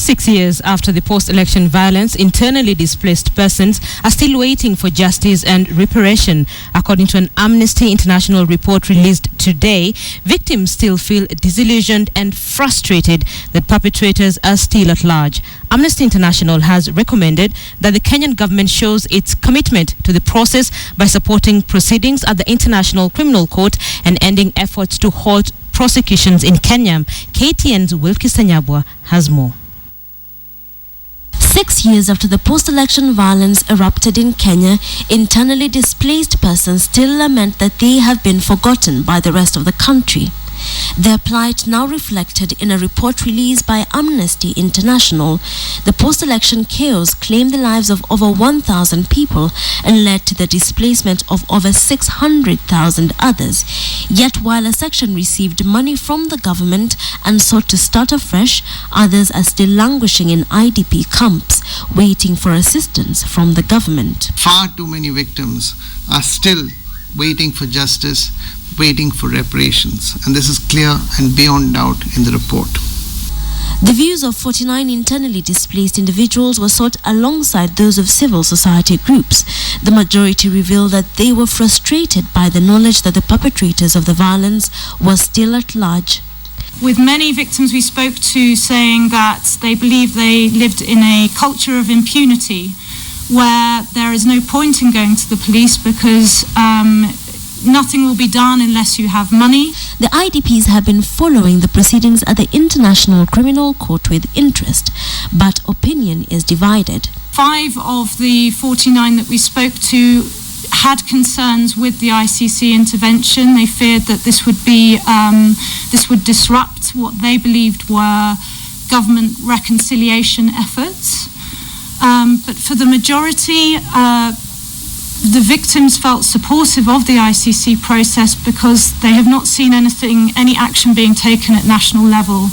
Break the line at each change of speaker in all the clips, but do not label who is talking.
6 years after the post-election violence, internally displaced persons are still waiting for justice and reparation. According to an Amnesty International report released today, victims still feel disillusioned and frustrated that perpetrators are still at large. Amnesty International has recommended that the Kenyan government shows its commitment to the process by supporting proceedings at the International Criminal Court and ending efforts to halt prosecutions in Kenya. KTN's Wilkis Tanyabwa has more.
6 years after the post-election violence erupted in Kenya, internally displaced persons still lament that they have been forgotten by the rest of the country. Their plight now reflected in a report released by Amnesty International. The post-election chaos claimed the lives of over 1,000 people and led to the displacement of over 600,000 others. Yet while a section received money from the government and sought to start afresh, others are still languishing in IDP camps, waiting for assistance from the government.
Far too many victims are still waiting for justice, waiting for reparations, and this is clear and beyond doubt in the report.
The views of 49 internally displaced individuals were sought alongside those of civil society groups. The majority revealed that they were frustrated by the knowledge that the perpetrators of the violence were still at large.
With many victims we spoke to saying that they believe they lived in a culture of impunity where there is no point in going to the police because nothing will be done unless you have money.
The IDPs have been following the proceedings at the International Criminal Court with interest, but opinion is divided.
5 of the 49 that we spoke to had concerns with the ICC intervention. They feared that this would disrupt what they believed were government reconciliation efforts. But for the majority, the victims felt supportive of the ICC process because they have not seen any action being taken at national level.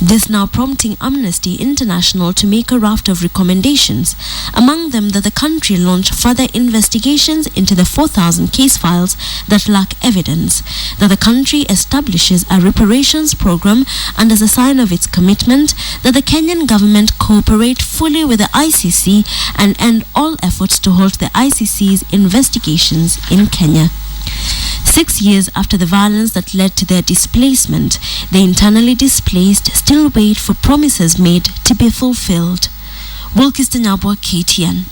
This now prompting Amnesty International to make a raft of recommendations, among them that the country launch further investigations into the 4,000 case files that lack evidence, that the country establishes a reparations program, and as a sign of its commitment, that the Kenyan government cooperate fully with the ICC and end all efforts to halt the ICC's investigations in Kenya. 6 years after the violence that led to their displacement, the internally displaced still wait for promises made to be fulfilled. Wilkis Tanyabwa, KTN.